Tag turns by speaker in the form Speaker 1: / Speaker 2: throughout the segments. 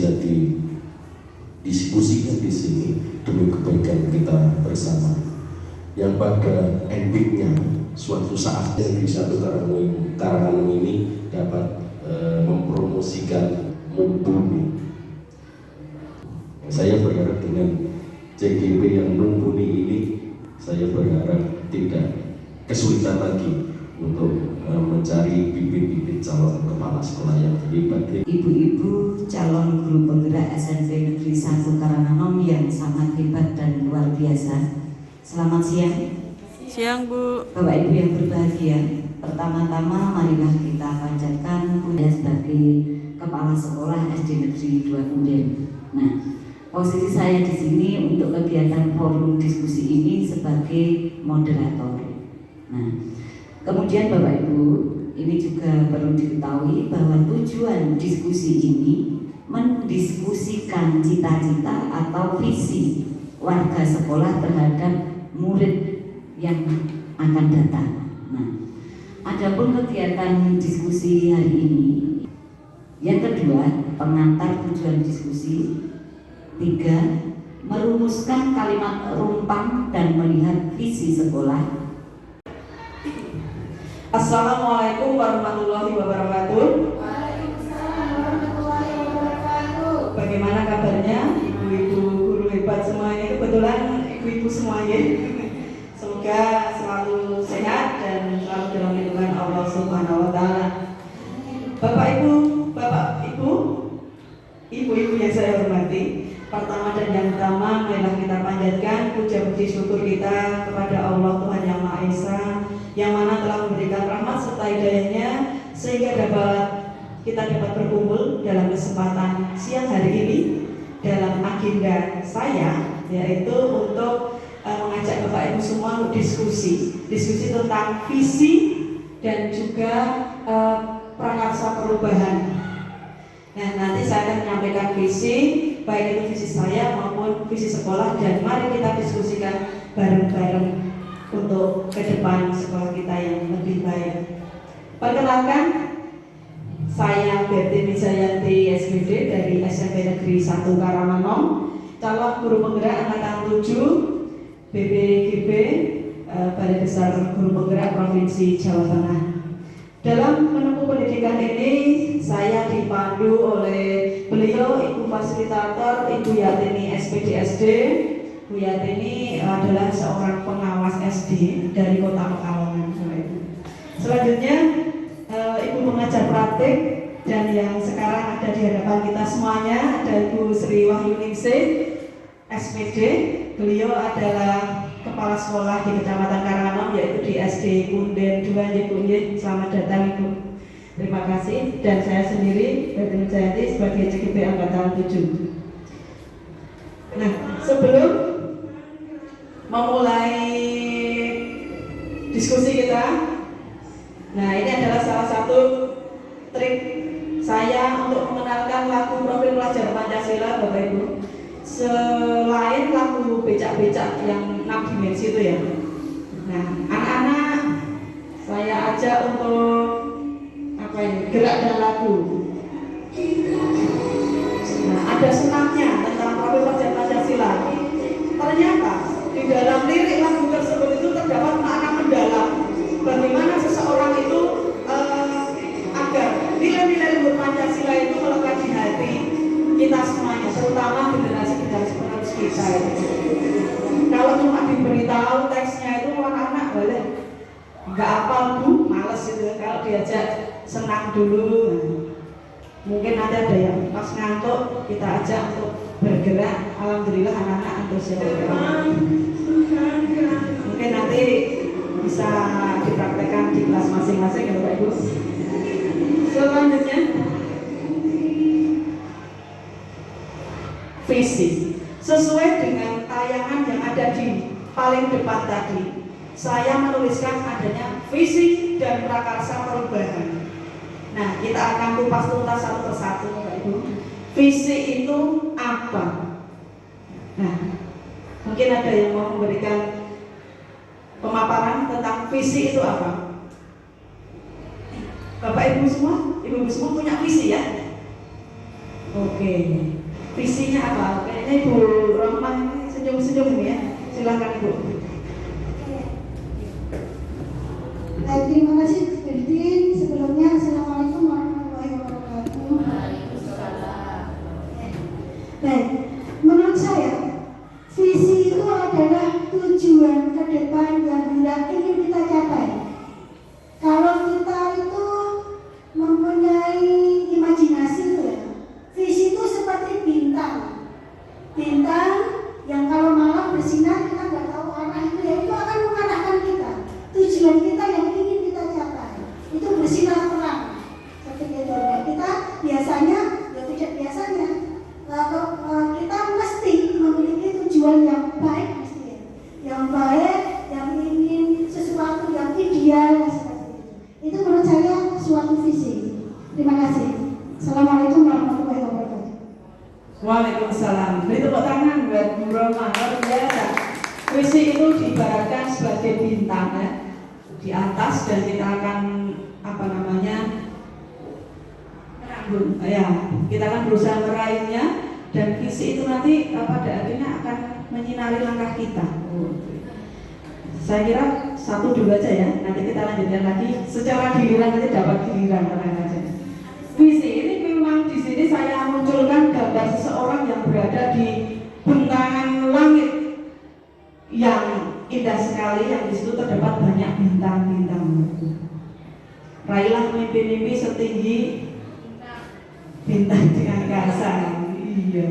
Speaker 1: bisa didiskusikan di sini demi kebaikan kita bersama, yang pada endingnya suatu saat Negeri Satu Karanganyar ini dapat mempromosikan mumpuni. Saya berharap dengan CGP yang mumpuni ini, saya berharap tidak kesulitan lagi untuk mencari bibit-bibit calon kepala sekolah yang hebat.
Speaker 2: Ibu-ibu calon guru penggerak SMP Negeri 1 Karanganyar yang sangat hebat dan luar biasa. Selamat siang.
Speaker 3: Siang, Bu.
Speaker 2: Bapak Ibu yang berbahagia, pertama-tama marilah kita panjatkan puja sebagai kepala sekolah SD Negeri 2 Kunden. Nah, posisi saya di sini untuk kegiatan forum diskusi ini sebagai moderator. Nah, kemudian Bapak Ibu, ini juga perlu diketahui bahwa tujuan diskusi ini mendiskusikan cita-cita atau visi warga sekolah terhadap murid yang akan datang. Nah, adapun kegiatan diskusi hari ini, yang kedua, pengantar tujuan diskusi. 3. Merumuskan kalimat rumpang dan melihat visi sekolah.
Speaker 4: Assalamualaikum warahmatullahi wabarakatuh.
Speaker 5: Waalaikumsalam warahmatullahi wabarakatuh.
Speaker 4: Bagaimana kabarnya ibu-ibu guru hebat semuanya? Kebetulan ibu-ibu semuanya. Semoga selalu sehat dan selalu dalam lindungan Allah Subhanahu wa Ta'ala. Bapak Ibu, ibu-ibu yang saya hormati, pertama dan yang utama, marilah kita panjatkan puja-puji syukur kita kepada Allah Tuhan Yang Maha Esa, yang mana telah memberikan rahmat serta hidayahnya sehingga kita dapat berkumpul dalam kesempatan siang hari ini dalam agenda saya, yaitu untuk mengajak Bapak Ibu semua untuk diskusi tentang visi dan juga prakarsa perubahan. Nah, nanti saya akan menyampaikan visi, baik itu visi saya maupun visi sekolah, dan mari kita diskusikan bareng-bareng untuk ke depan sekolah kita yang lebih baik. Perkenalkan, saya Berti Wijayanti SPD dari SMP Negeri 1 Karanganyar, calon guru penggerak angkatan 7 BPGB Balai Besar Guru Penggerak Provinsi Jawa Tengah. Dalam menempuh pendidikan ini, saya dipandu oleh beliau, Ibu Fasilitator, Ibu Yatini SPDSD. Bu Yatini adalah seorang pengawas SD dari Kota Pekalongan. Selanjutnya, Ibu pengajar praktik dan yang sekarang ada di hadapan kita semuanya, ada Ibu Sri Wahyuningsih SPD. Beliau adalah kepala sekolah di Kecamatan Karanganyar, yaitu di SD Kunden 2 Ibu. Selamat datang Ibu. Terima kasih. Dan saya sendiri Berti Wijayanti sebagai CGP angkatan 7. Nah, sebelum memulai diskusi kita, nah ini adalah salah satu trik saya untuk mengenalkan lagu profil pelajar Pancasila, Bapak Ibu. Selain lagu becak-becak yang 6 dimensi itu ya. Nah, anak-anak saya ajak untuk gerak dan lagu. Nah, ada senamnya tentang profil pelajar Pancasila. Ternyata di dalam lirik lagu tersebut itu terdapat makna mendalam bagaimana seseorang itu agar nilai-nilai luhur Pancasila itu melekat di hati kita semuanya, terutama generasi penerus kita. Kalau cuma diberitahu teksnya itu anak-anak boleh nggak hafal, Bu, males gitu. Kalau diajak senang dulu, mungkin nanti ada yang pas ngantuk kita ajak untuk bergerak. Alhamdulillah anak-anak antusias. Mungkin nanti bisa dipraktekkan di kelas masing-masing ya Bapak Ibu. Selanjutnya, visi. Sesuai dengan tayangan yang ada di paling depan tadi, saya menuliskan adanya visi dan prakarsa perubahan. Nah, kita akan kupas tuntas satu persatu, Bapak Ibu. Visi itu apa? Nah, mungkin ada yang mau memberikan pemaparan tentang visi itu apa? Bapak Ibu semua, Ibu semua punya visi ya? Oke, visinya apa? Kayaknya Ibu Rohmah ini senyum-senyum ya. Silakan Ibu.
Speaker 5: Baik, terima kasih Firdin. Sebelumnya Assalamualaikum warahmatullahi wabarakatuh. Baik, menurut saya visi itu adalah tujuan ke depan yang hendak ingin kita capai. Kalau kita itu mempunyai imajinasi itu ya, visi itu seperti bintang. Bintang yang kalau malam bersinar kita nggak tahu arah itu ya, itu akan mengarahkan kita. Tujuan kita yang ingin kita capai itu bersinar terang. Seperti itu. Nah, kita biasanya, ya tidak biasanya, kita mesti memiliki tujuan yang baik mesti ya. Yang baik, yang ingin sesuatu yang ideal seperti itu. Itu menurut saya suatu visi. Terima kasih. Assalamualaikum warahmatullahi wabarakatuh.
Speaker 4: Waalaikumsalam. Beri tepuk tangan buat Bu Roma. Luar biasa. Visi itu diibaratkan sebagai bintang ya, di atas, dan kita akan ya, kita akan berusaha meraihnya, dan visi itu nanti pada akhirnya akan menyinari langkah kita. Saya kira satu dulu aja ya, nanti kita lanjutkan lagi secara giliran, nanti dapat giliran aja. Visi ini memang di sini saya munculkan gambar seseorang yang berada di bentangan langit yang indah sekali, yang di situ terdapat banyak bintang-bintang. Raihlah mimpi-mimpi setinggi bintang di angkasa. Iya.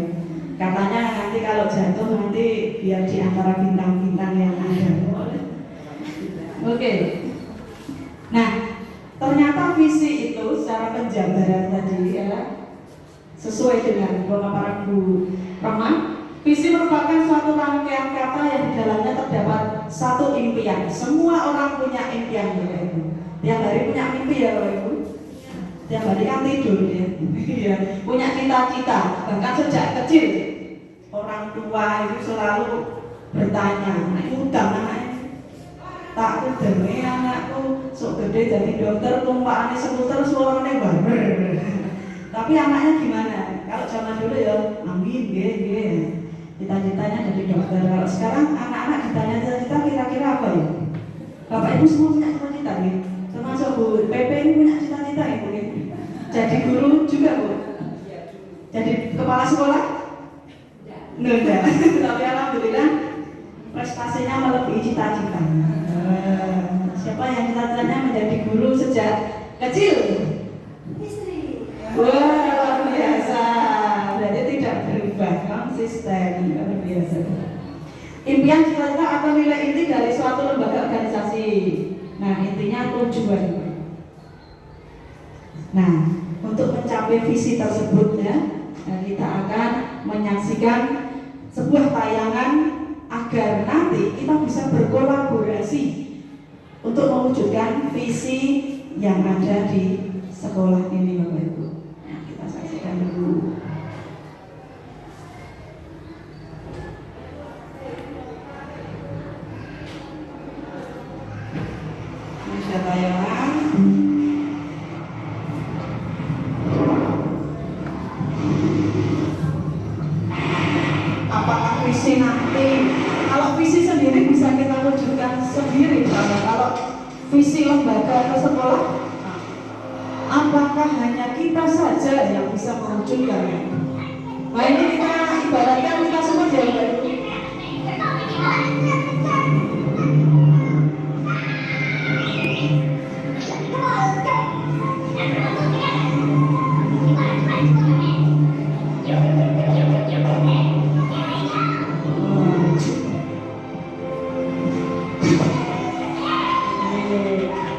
Speaker 4: Katanya nanti kalau jatuh nanti biar di antara bintang-bintang yang ada. Oke. Nah, ternyata visi itu secara penjabaran tadi ya, sesuai dengan pemaparan Bu Roma, visi merupakan suatu rangkaian kata yang di dalamnya terdapat satu impian. Semua orang punya impian ya Ibu. Tiap hari punya mimpi ya Bapak Ibu. Tiap hari kan tidur ya. Iya, punya cita-cita. Bahkan sejak kecil orang tua itu selalu bertanya, anakku utang anaknya. Tak demi anakku sok gede jadi dokter, tumpahannya skuter suaranya barber. Tapi anaknya gimana? Kalau zaman dulu ya, amin, cita-citanya jadi dokter. Kalau sekarang anak-anak ditanya cita-cita kira-kira apa ya? Bapak Ibu semua punya cita-cita ya? Termasuk Bu PP ini punya cita-cita ya mungkin. Jadi guru juga Bu? Jadi kepala sekolah? Enggak. Tapi alhamdulillah prestasinya melebihi cita-cita. Siapa yang cita-citanya menjadi guru sejak kecil?
Speaker 5: Istri.
Speaker 4: Wah, luar biasa. Berarti tidak berubah, konsisten, luar biasa. Impian cita-cita atau nilai inti dari suatu lembaga organisasi. Nah, intinya tujuan. Nah, untuk mencapai visi tersebut ya, kita akan menyaksikan sebuah tayangan agar nanti kita bisa berkolaborasi untuk mewujudkan visi yang ada di sekolah ini Bapak Ibu. Nah, kita saksikan dulu. Masya tayangan. Apakah visi nanti, kalau visi sendiri bisa kita wujudkan sendiri, kalau visi lembaga atau sekolah, apakah hanya kita saja yang bisa mewujudkannya? Nah, ini kita ibaratkan kita semua ya Bapak Ibu.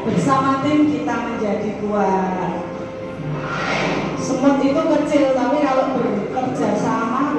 Speaker 4: Bersama tim kita menjadi kuat. Semut itu kecil, tapi kalau bekerja sama,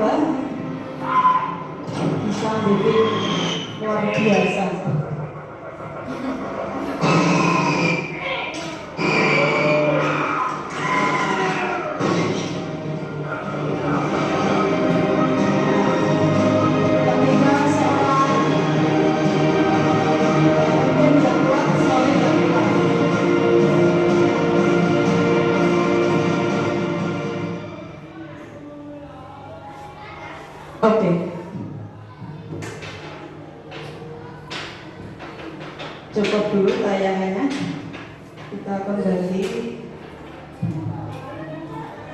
Speaker 4: Oke. Cukup dulu tayangannya. Kita kembali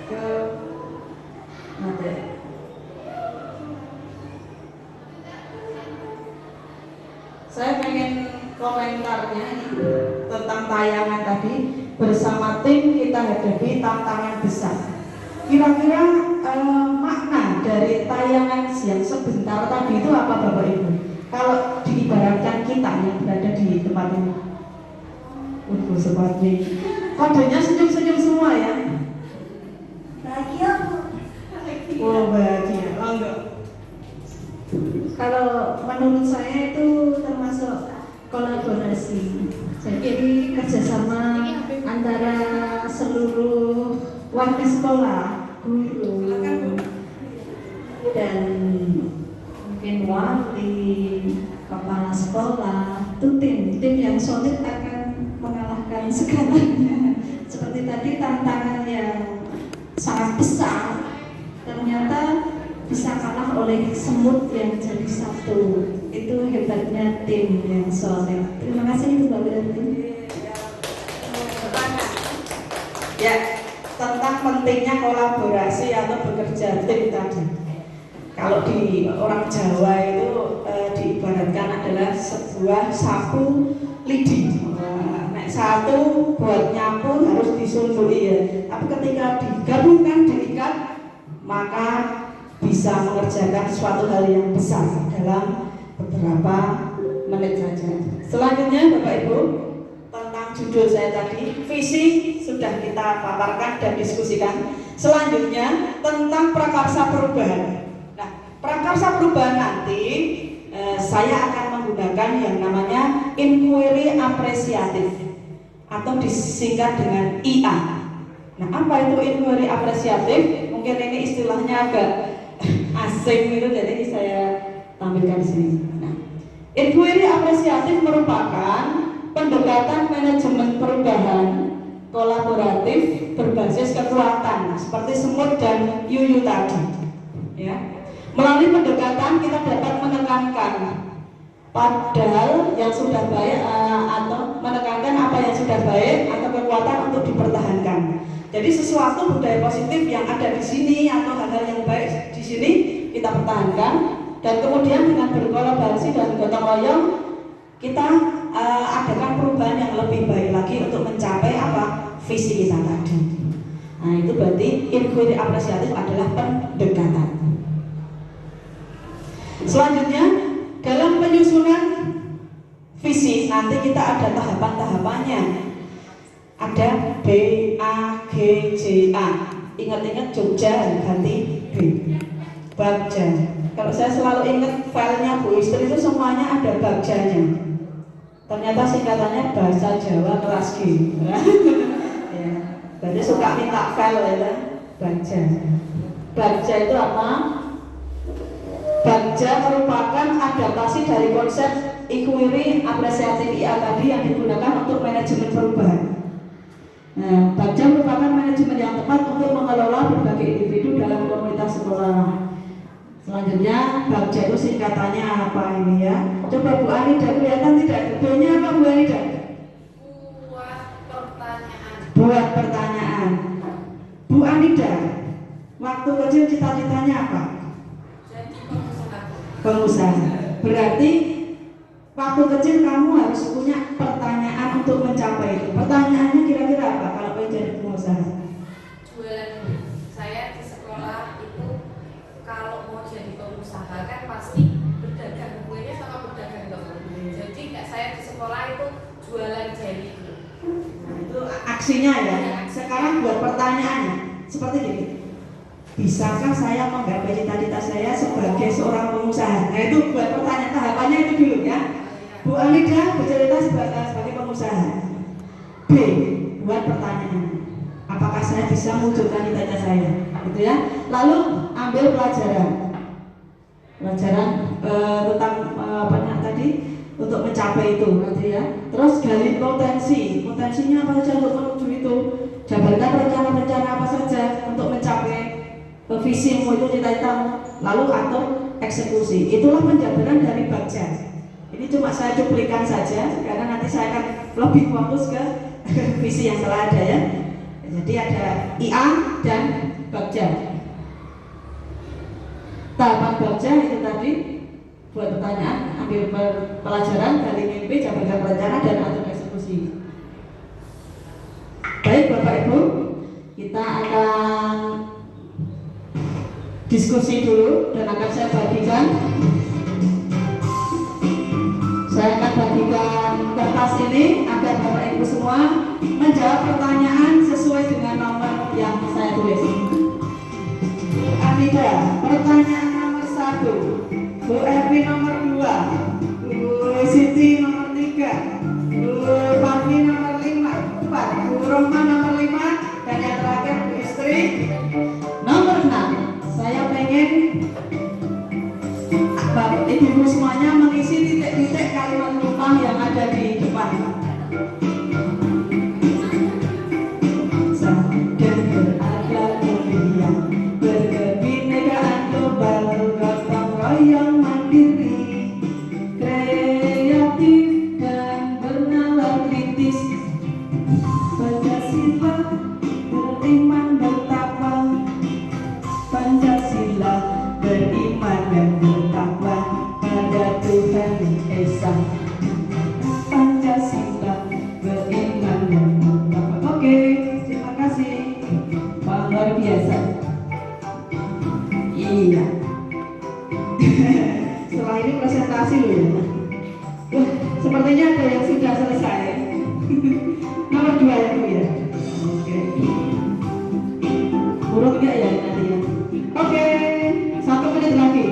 Speaker 4: ke materi. Saya pengen komentarnya tentang tayangan tadi. Bersama tim kita hadapi tantangan besar. Kira-kira makna dari tayangan yang sebentar tadi itu apa Bapak Ibu? Kalau diibaratkan kita yang berada di tempat ini. Seperti kodenya senyum-senyum semua ya.
Speaker 5: Bahagia Bu.
Speaker 4: Oh bahagia, enggak.
Speaker 5: Kalau menurut saya itu termasuk kolaborasi. Jadi kerjasama antara seluruh warga sekolah, guru, dan mungkin wali, kepala sekolah, itu tim yang solid akan mengalahkan segalanya. Seperti tadi tantangan yang sangat besar, ternyata bisa kalah oleh semut yang jadi satu. Itu hebatnya tim yang solid. Terima kasih Ibu Mbak Wiranti.
Speaker 4: Ya, tentang pentingnya kolaborasi atau bekerja tim tadi. Kalau di orang Jawa itu diibaratkan adalah sebuah sapu lidi. Nek satu buat nyapu harus disunduli ya. Tapi ketika digabungkan, diikat, maka bisa mengerjakan suatu hal yang besar dalam beberapa menit saja. Selanjutnya Bapak Ibu, tentang judul saya tadi, visi sudah kita paparkan dan diskusikan. Selanjutnya tentang prakarsa perubahan. Nah, prakarsa perubahan nanti saya akan menggunakan yang namanya inquiry apresiatif atau disingkat dengan IA. Nah, apa itu inquiry apresiatif? Mungkin ini istilahnya agak asing gitu, jadi saya tampilkan di sini. Nah, inquiry apresiatif merupakan pendekatan manajemen perubahan kolaboratif berbasis kekuatan seperti semut dan yuyu tadi. Ya, melalui pendekatan kita dapat menekankan padahal yang sudah baik atau menekankan apa yang sudah baik atau kekuatan untuk dipertahankan. Jadi sesuatu budaya positif yang ada di sini atau hal-hal yang baik di sini kita pertahankan, dan kemudian dengan berkolaborasi dan gotong royong kita adakan perubahan yang lebih baik lagi untuk mencapai apa? Visi kita tadi. Nah, itu berarti inquiry apresiatif adalah pendekatan. Selanjutnya dalam penyusunan visi nanti kita ada tahapan-tahapannya. Ada B, A, G, J, A. Ingat-ingat Jogja ganti B. Bagja. Kalau saya selalu ingat filenya Bu Istri itu semuanya ada bagjanya. Ternyata singkatannya bahasa Jawa kelas G. Ya, berarti suka minta file ya, Bagja. Bagja itu apa? Bagja merupakan adaptasi dari konsep inquiry apresiatif IA tadi yang digunakan untuk manajemen perubahan. Nah, Bagja merupakan manajemen yang tepat untuk mengelola berbagai individu dalam komunitas sekolah. Selanjutnya, Bagja itu singkatannya apa ini ya? Coba Bu Anida kelihatan tidak? B-nya apa Bu Anida?
Speaker 6: Buat pertanyaan.
Speaker 4: Buat pertanyaan. Bu Anida, waktu kecil cita-citanya apa?
Speaker 6: Jadi pengusaha.
Speaker 4: Pengusaha. Berarti waktu kecil kamu harus punya pertanyaan untuk mencapai itu. Pertanyaannya kira-kira apa kalau pengen jadi pengusaha?
Speaker 6: Jualan. Saya di sekolah itu kalau mau jadi pengusaha kan pasti berdagang, kuenya sama berdagang dong. Jadi saya di sekolah itu jualan jeli.
Speaker 4: Nah, itu aksinya ya. Sekarang buat pertanyaannya seperti ini. Bisakah saya menggapai cita-cita saya sebagai seorang pengusaha? Nah, itu buat pertanyaan, tahapannya itu dulu ya. Bu Anida bercerita sebagai pengusaha. B, buat pertanyaan. Apakah saya bisa mewujudkan cita-cita saya? Gitu ya. Lalu ambil pelajaran tentang apa tadi untuk mencapai itu, gitu ya. Terus gali potensinya apa saja untuk menuju itu. Jabarkan rencana-rencana apa saja untuk mencapai visimu itu cita-citamu, lalu atur eksekusi. Itulah penjabaran dari Bagja. Ini cuma saya cuplikan saja karena nanti saya akan lebih fokus ke visi yang telah ada ya. Jadi ada IA dan Bagja. Tahapan Bagja itu tadi buat pertanyaan, ambil pelajaran dari mimpi, jabarkan rencana dan atur eksekusi. Baik Bapak Ibu, kita akan diskusi dulu dan akan saya bagikan. Saya akan bagikan kertas ini agar Bapak Ibu semua menjawab pertanyaan sesuai dengan nomor yang saya tulis. Anida, pertanyaan nomor 1, Bu Evi nomor 2, Bu Siti nomor 3, Bu Fahmi nomor 5, 4, Bu Roma nomor 5, dan yang terakhir Bu Istri nomor 6. Saya pengen Bapak Ibu semuanya mengisi titik-titik kalimat rumah yang ada di depan. Dan berada mulia, berkebinekaan global, gotong royong mandiri, kreatif dan bernalar kritis, Pancasila beriman bertakwa, Pancasila beriman dan bertakwa pada Tuhan Esa, Pancasila beriman dan bertakwa. Oke, terima kasih. Luar biasa. Iya. Setelah ini presentasi loh ya. Wah, sepertinya ada yang sudah selesai. Nomor 2 ya Bu ya. Oke. Urut nggak ya nanti ya? Oke, 1 menit lagi.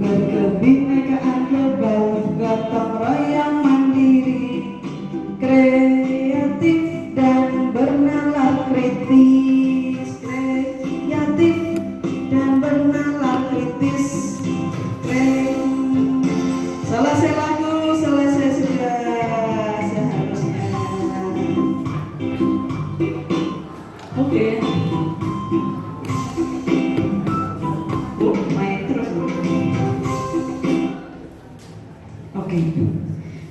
Speaker 4: Berkebinekaan global, gotong royong mandiri, kreatif dan bernalar kritis, kreatif dan bernalar kritis. Selesai lagu, selesai sudah seharusnya. Oke. Main terus. Oke.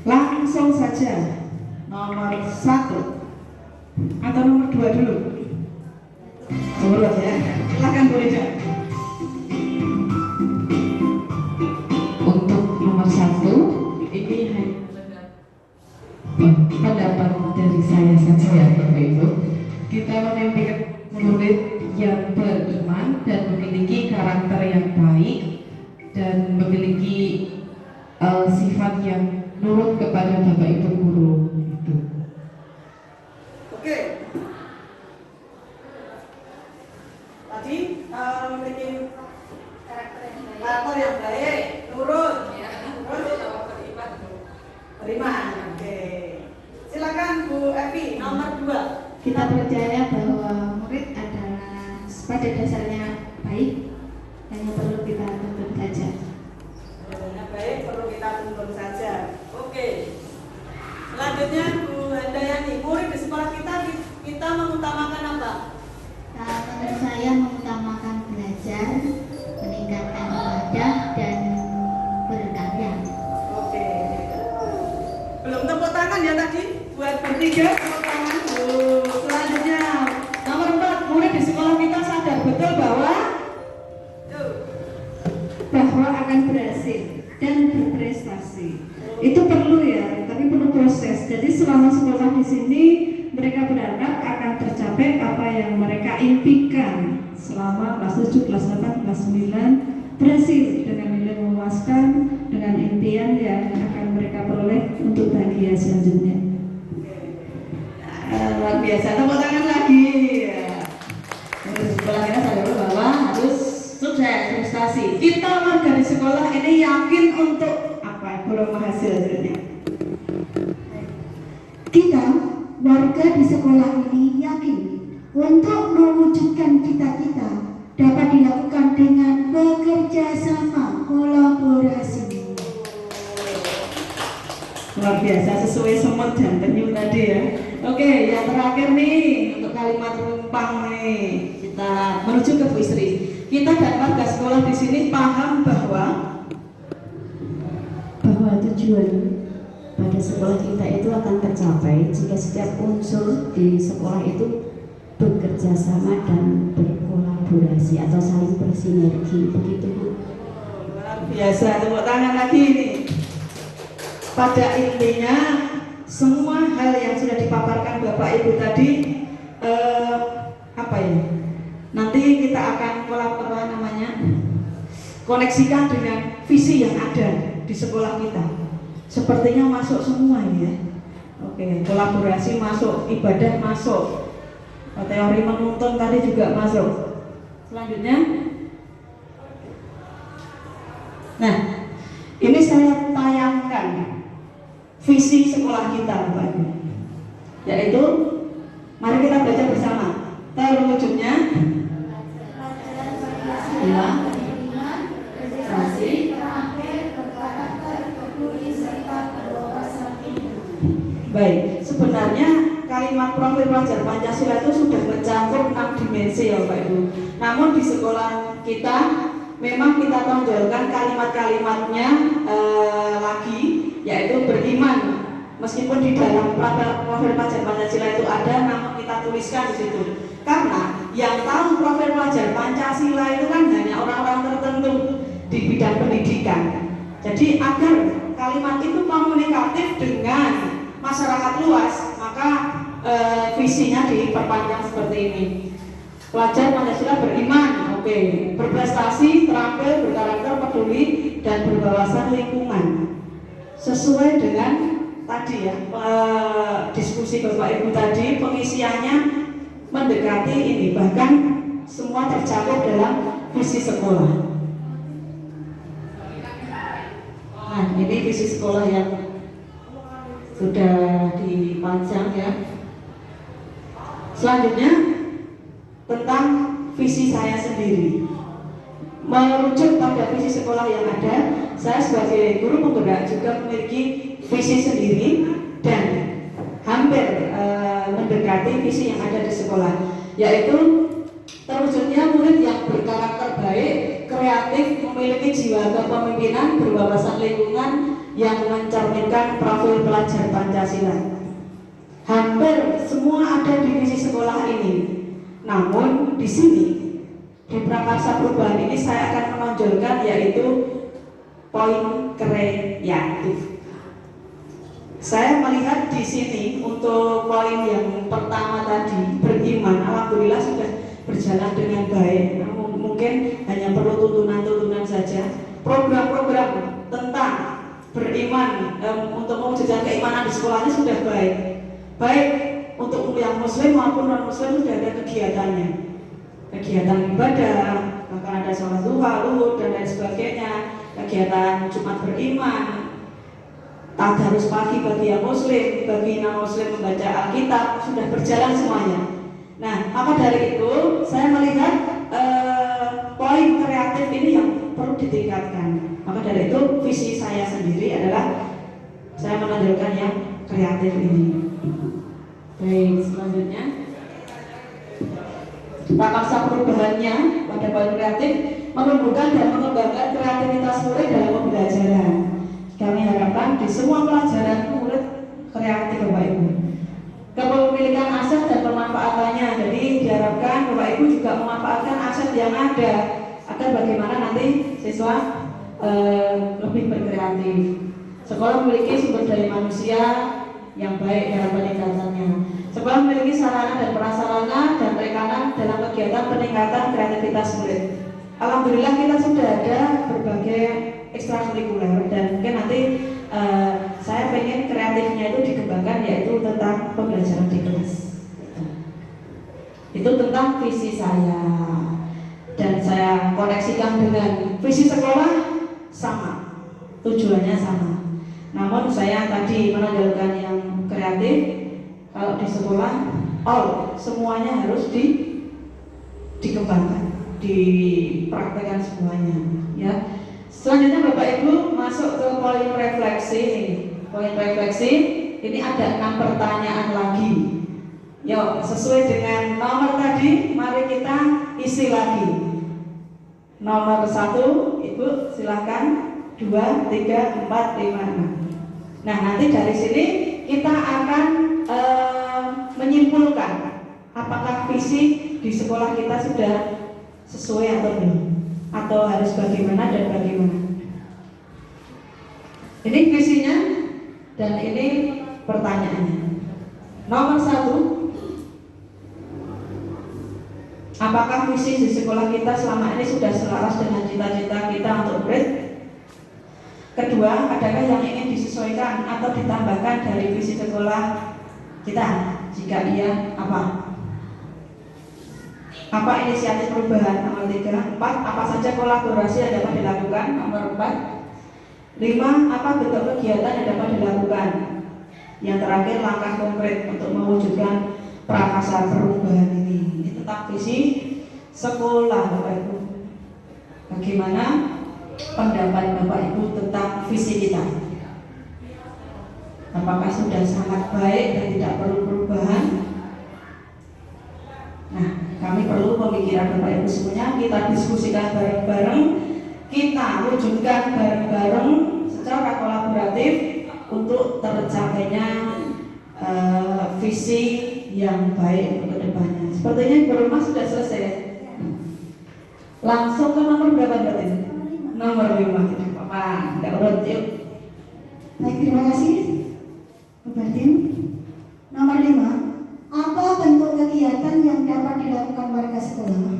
Speaker 4: Langsung saja nomor 1 atau nomor 2 dulu. Urut ya. Silakan Bu Reza.
Speaker 2: Untuk nomor 1 ini pendapat dari saya saja ya Bapak Ibu. Kita memimpikan murid yang beriman dan memiliki karakter yang baik dan memiliki sifat yang nurut kepada Bapak Ibu guru. Gitu.
Speaker 4: Oke. Tadi memiliki karakter yang baik, nurut, beriman. Oke. Silakan Bu Evi nomor 2.
Speaker 5: Kita percaya bahwa murid adalah pada dasarnya baik, hanya perlu kita tuntun saja.
Speaker 4: Yang baik perlu kita tuntun saja. Oke. Selanjutnya Bu Handayani, murid di sekolah kita mengutamakan apa?
Speaker 5: Menurut saya mengutamakan belajar, meningkatkan ibadah dan berkarya.
Speaker 4: Oke. Belum tepuk tangan ya tadi? Buat bertiga tepuk tangan. Selanjutnya nomor 4, murid di sekolah kita sadar betul bahwa
Speaker 5: akan berhasil dan berprestasi. Itu perlu ya, tapi perlu proses. Jadi selama sekolah di sini mereka berharap akan tercapai apa yang mereka impikan selama kelas 7, kelas 8, kelas 9 berhasil dengan nilai memuaskan, dengan impian yang akan mereka peroleh untuk bahagia selanjutnya.
Speaker 4: Luar biasa, tepuk tangan lagi. Sekolah kita sadar bahwa harus sukses, prestasi. Kita warga di sekolah ini yakin untuk apa? Belum hasil hasilnya.
Speaker 5: Kita warga di sekolah ini yakin untuk mewujudkan cita-cita dapat dilakukan dengan bekerja sama, kolaborasi.
Speaker 4: Luar biasa, sesuai semut dan penyu tadi ya. Oke, yang terakhir nih untuk kalimat Rempang nih, kita menuju ke Bu Isri. Kita dan warga sekolah di sini paham bahwa
Speaker 5: tujuan pada sekolah kita itu akan tercapai jika setiap unsur di sekolah itu bekerja sama dan berkolaborasi atau saling bersinergi, begitu Bu.
Speaker 4: luar biasa, tepuk tangan lagi nih. Pada intinya semua hal yang sudah dipaparkan Bapak Ibu tadi apa ya? Nanti kita akan koneksikan dengan visi yang ada di sekolah kita. Sepertinya masuk semua ya. Oke, kolaborasi masuk, ibadah masuk, teori menuntun tadi juga masuk. Selanjutnya, nah ini saya tayangkan visi sekolah kita, Bapak Ibu. Yaitu, mari kita baca bersama. Terwujudnya ya, baik, sebenarnya kalimat profil pelajar Pancasila itu sudah mencakup 6 dimensi ya Bapak Ibu. Namun di sekolah kita memang kita tonjolkan kalimat-kalimatnya lagi, yaitu beriman. Meskipun di dalam profil pelajar Pancasila itu ada, namun kita tuliskan di situ. Karena yang tahu profil pelajar Pancasila itu kan hanya orang-orang tertentu di bidang pendidikan. Jadi agar kalimat itu komunikatif dengan masyarakat luas, maka visinya diperpanjang seperti ini. Pelajar Pancasila beriman, oke, berprestasi, terampil, berkarakter, peduli, dan berwawasan lingkungan. Sesuai dengan tadi ya, diskusi Bapak Ibu tadi, pengisiannya mendekati ini, bahkan semua tercakup dalam visi sekolah. Nah, ini visi sekolah yang sudah dipajang ya. Selanjutnya tentang visi saya sendiri. Merujuk pada visi sekolah yang ada, saya sebagai guru penggerak juga memiliki visi sendiri dan hampir mendekati visi yang ada di sekolah, yaitu terwujudnya murid yang berkarakter baik, kreatif, memiliki jiwa kepemimpinan, berwawasan lingkungan, yang mencerminkan profil pelajar Pancasila. Hampir semua ada di visi sekolah ini. Namun di sini di prakarsa perubahan ini saya akan menonjolkan yaitu poin kreatif. Saya melihat di sini untuk poin yang pertama tadi, beriman, alhamdulillah sudah berjalan dengan baik. Mungkin hanya perlu tuntunan-tuntunan saja. Program-program tentang beriman untuk mewujudkan keimanan di sekolahnya sudah baik. Baik untuk yang muslim maupun non muslim sudah ada kegiatannya. Kegiatan ibadah, bahkan ada sholat duha, luhur dan lain sebagainya. Kegiatan Jumat beriman, tadarus pagi bagi yang muslim, bagi non muslim membaca Alkitab, sudah berjalan semuanya. Nah, maka dari itu saya melihat poin kreatif ini yang perlu ditingkatkan. Maka dari itu visi saya sendiri adalah saya menonjolkan yang kreatif ini. Baik, selanjutnya prakarsa perubahannya pada poin kreatif menumbuhkan dan mengembangkan kreativitas murid dalam pembelajaran. Kami harapkan di semua pelajaran murid kreatif Bapak Ibu. Kepemilikan aset dan pemanfaatannya, jadi diharapkan Bapak Ibu juga memanfaatkan aset yang ada agar bagaimana nanti siswa lebih berkreatif. Sekolah memiliki sumber daya manusia yang baik dalam peningkatannya. Sekolah memiliki sarana dan prasarana dan perikanan dalam kegiatan peningkatan kreativitas murid. Alhamdulillah kita sudah ada berbagai ekstrakurikuler dan mungkin nanti saya pengen kreatifnya itu dikembangkan, yaitu tentang pembelajaran di kelas. Itu tentang visi saya dan saya koneksikan dengan visi sekolah sama, tujuannya sama. Namun saya tadi menonjolkan yang kreatif. Kalau di sekolah, semuanya harus dikembangkan, dipraktekkan semuanya. Ya. Selanjutnya Bapak Ibu masuk ke poin refleksi ini. Poin refleksi ini ada 6 pertanyaan lagi. Yuk, sesuai dengan nomor tadi, mari kita isi lagi. Nomor 1, Ibu silahkan. 2, 3, 4, 5, 6. Nah, nanti dari sini kita akan menyimpulkan apakah visi di sekolah kita sudah sesuai atau belum, atau harus bagaimana dan bagaimana. Ini visinya dan ini pertanyaannya. Nomor 1, apakah visi di sekolah kita selama ini sudah selaras dengan cita-cita kita untuk grade? Kedua, adakah yang ingin disesuaikan atau ditambahkan dari visi sekolah kita? Jika iya, apa? Apa inisiatif perubahan? Nomor 3. 4. Apa saja kolaborasi yang dapat dilakukan? Nomor 4. 5. Apa bentuk kegiatan yang dapat dilakukan? Yang terakhir, langkah konkret untuk mewujudkan prakarsa perubahan ini. Ini tentang visi sekolah, Bapak Ibu. Bagaimana pendapat Bapak Ibu tentang visi kita? Apakah sudah sangat baik dan tidak perlu perubahan? Nah, kami perlu pemikiran Bapak Ibu semuanya. Kita diskusikan bareng-bareng, kita wujudkan bareng-bareng secara kolaboratif untuk tercapainya visi yang baik untuk depannya. Sepertinya Ibu Rumah sudah selesai. Langsung ke nomor berapa berarti? Nomor 5. Apa? Tidak urut yuk.
Speaker 5: Baik, terima kasih Bu Martin. Nomor 5, apa bentuk kegiatan yang dapat dilakukan warga sekolah?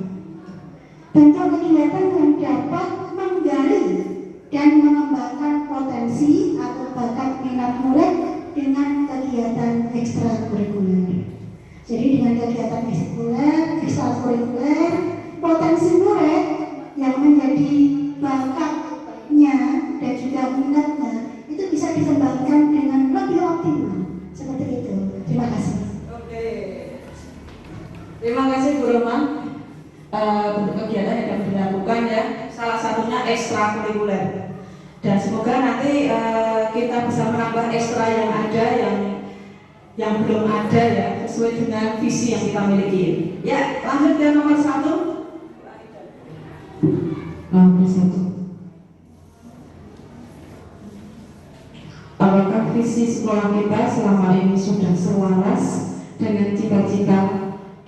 Speaker 5: Bentuk kegiatan yang dapat menggali dan mengembangkan potensi atau bakat minat murid dengan kegiatan ekstrakurikuler. Jadi dengan kegiatan ekstrakurikuler, potensi murid yang menjadi bakatnya dan juga minatnya itu bisa dikembangkan dengan lebih optimal. Seperti itu. Terima kasih.
Speaker 4: Oke. Terima kasih Bu Roma. Bentuk kegiatan yang dapat dilakukan ya, salah satunya ekstrakurikuler. Dan semoga nanti kita bisa menambah ekstra yang ada, yang belum ada ya, sesuai dengan visi yang kita miliki. Ya, lanjut ke nomor 1. Nomor 1. Apakah visi sekolah kita selama ini sudah selaras dengan cita-cita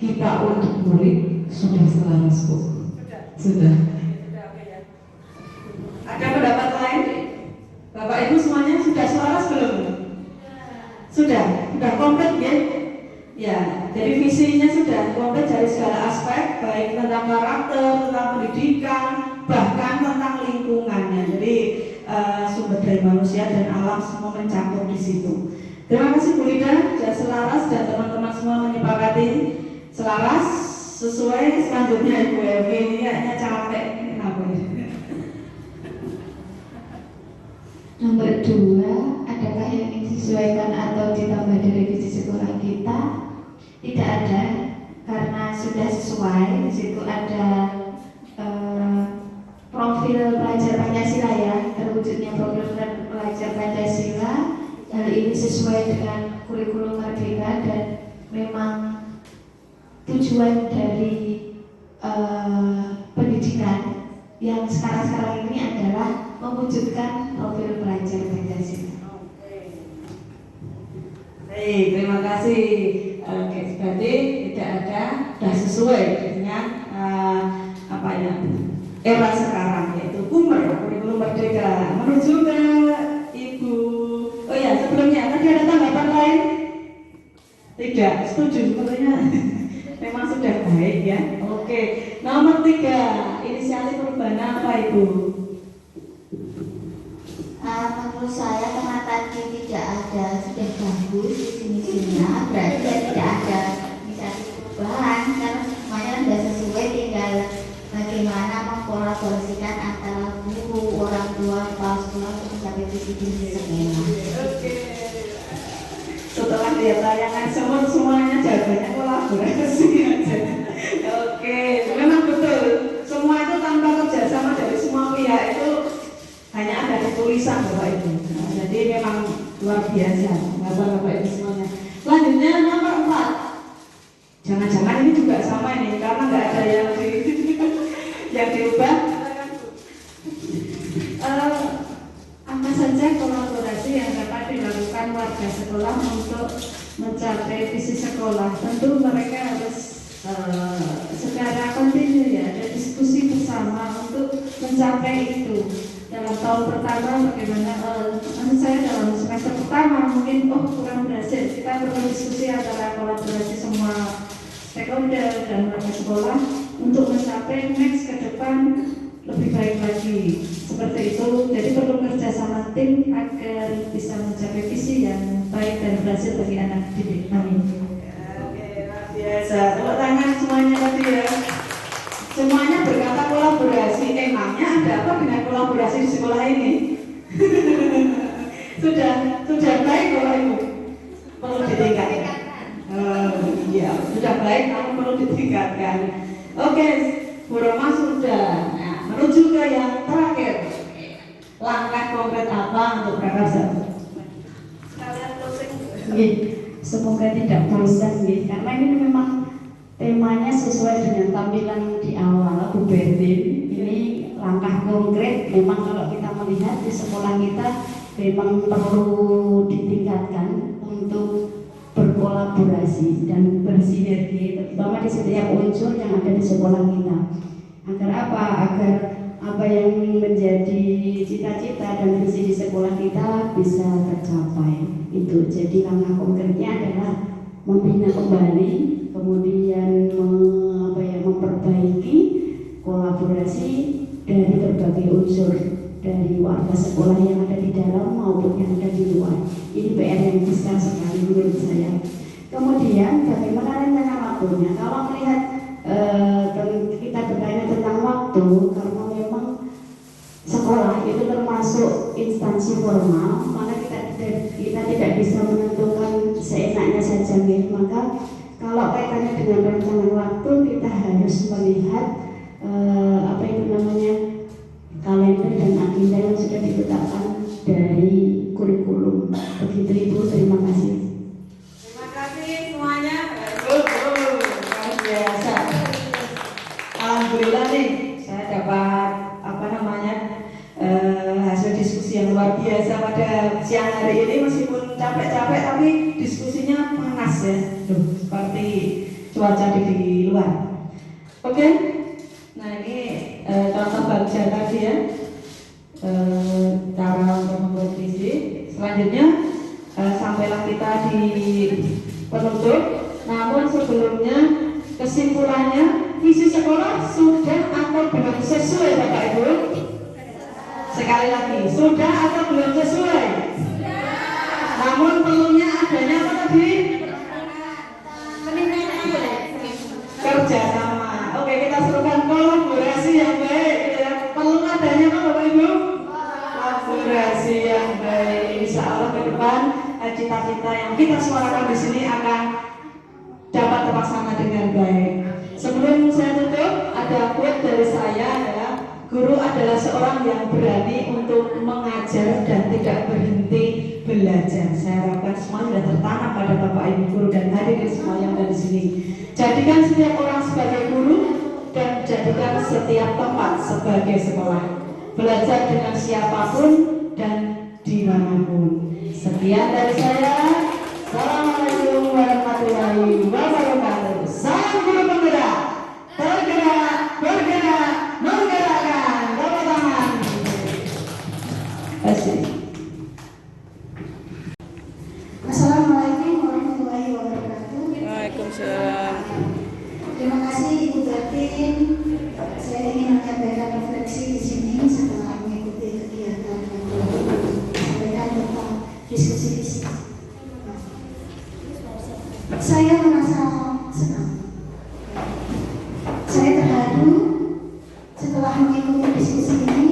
Speaker 4: kita untuk murid? Sudah selaras, Bu? Sudah. Ada pendapat lain? Bapak Ibu semuanya sudah selaras belum? Sudah komplit ya? Ya, jadi visinya sudah komplit dari segala aspek, baik tentang karakter, tentang pendidikan, bahkan tentang lingkungannya. Jadi sumber daya manusia dan alam semua mencakup di situ. Terima kasih Bu Lida, sudah selaras dan teman-teman semua menyepakati selaras. Sesuai selanjutnya Ibu Evi, ini kayaknya capek. Kenapa ya?
Speaker 7: Nomor 2, adakah yang ingin disesuaikan atau ditambah dari visi sekolah kita? Tidak ada, karena sudah sesuai. Di situ ada profil pelajar Pancasila ya, terwujudnya profil pelajar Pancasila. Hal ini sesuai dengan kurikulum Merdeka dan memang tujuan dari pendidikan yang sekarang ini adalah mewujudkan profil pelajar Pancasila.
Speaker 4: Baik, terima kasih. Oke, berarti tidak ada, sudah sesuai dengan apa ya, era sekarang, yaitu kurikulum Merdeka. Menuju ke Ibu. Oh ya, sebelumnya tadi ada tanggapan lain? Tidak, setuju sepertinya. Memang sudah baik ya. Oke, nomor 3, inisiatif perubahan apa Ibu?
Speaker 8: Menurut saya karena tadi tidak ada sudah bagus visi-misinya, berarti ya tidak ada inisiatif perubahan karena semuanya sudah sesuai, tinggal bagaimana mengkolaborasikan antara guru, orang tua, kepala sekolah untuk mencapai visi-visi sekolah.
Speaker 4: Oke. Setelah lihat tayangan semuanya jawabannya kolaborasi aja. Oke, memang betul. Semua itu tanpa kerjasama dari semua pihak itu hanya ada di tulisan Bapak Ibu. Nah, jadi memang luar biasa Bapak Ibu semuanya. Selanjutnya nomor 4.
Speaker 7: sekolah, tentu mereka harus secara kontinu ya, ada diskusi bersama untuk mencapai itu. Dalam tahun pertama bagaimana, maksud saya dalam semester pertama mungkin kurang berhasil, kita perlu diskusi antara kolaborasi semua stakeholder dan warga sekolah untuk mencapai next ke depan lebih baik lagi. Seperti itu, jadi perlu kerjasama tim agar bisa mencapai visi yang baik dan berhasil bagi anak didik. Amin.
Speaker 4: Oke, luar biasa. Tepuk tangan semuanya tadi ya. Semuanya berkata kolaborasi. Emangnya ada apa dengan kolaborasi di sekolah ini? sudah baik Bapak Ibu? Perlu ditingkatkan. Iya, sudah baik namun perlu ditingkatkan. Oke, Bu Roma sudah. Nah, menuju ke yang terakhir. Langkah konkret apa untuk Prakarsa? Sekalian closing.
Speaker 2: Semoga tidak bosan karena ini memang temanya sesuai dengan tampilan di awal Bu Bertin. Ini langkah konkret. Memang kalau kita melihat di sekolah kita memang perlu ditingkatkan untuk berkolaborasi dan bersinergi, terutama di setiap unsur yang ada di sekolah kita. Agar apa? Agar apa yang menjadi cita-cita dan visi di sekolah kita bisa tercapai. Itu jadi langkah konkretnya adalah membina kembali, kemudian memperbaiki kolaborasi dari berbagai unsur dari warga sekolah yang ada di dalam maupun yang ada di luar. Ini PR yang besar sekali menurut saya. Kemudian bagaimana rencana waktunya? Kalau melihat kita bertanya tentang waktu, karena memang sekolah itu termasuk instansi formal, maka kita tidak bisa menentukan seenaknya saja. Maka kalau kaitannya dengan rencana waktu, kita harus melihat kalender dan agenda yang sudah ditetapkan dari kurikulum. Begitu Ibu, terima kasih.
Speaker 4: Terima kasih semuanya. Luar biasa. Alhamdulillah nih, saya dapat hasil diskusi yang luar biasa pada siang hari ini. Meskipun capek-capek tapi diskusinya panas ya, seperti cuaca di luar. Oke, nah ini contoh baca tadi ya, cara untuk membuat visi. Selanjutnya sampailah kita di penutup. Namun sebelumnya kesimpulannya, visi sekolah sudah atau belum sesuai Bapak Ibu? Sekali lagi, sudah atau belum sesuai? Namun perlunya adanya apa tadi? Kerja sama. Oke, kita serukan kolaborasi yang baik ya. Perlu adanya apa Bapak Ibu? Kolaborasi yang baik. Insya Allah ke depan cita-cita yang kita suarakan di sini akan dapat terlaksana dengan baik. Sebelum saya tutup, ada quote dari saya ya. Guru adalah seorang yang berani untuk mengajar dan tidak berhenti belajar. Saya harapkan semua sudah tertanam pada Bapak Ibu guru dan hadirin semua yang ada di sini. Jadikan setiap orang sebagai guru dan jadikan setiap tempat sebagai sekolah. Belajar dengan siapapun dan dimanapun. Sekian dari saya. Assalamualaikum warahmatullahi wabarakatuh. Salam guru penggerak. Tergerak, bergerak, menggerakkan. Tepuk tangan. Terima kasih.
Speaker 5: Assalamualaikum warahmatullahi wabarakatuh.
Speaker 3: Waalaikumsalam.
Speaker 5: Terima kasih Ibu Bertin. Saya ingin menyampaikan refleksi di sini setelah mengikuti kegiatan yang disampaikan tentang diskusi visi. Saya merasa senang. Saya terharu setelah mengikuti diskusi ini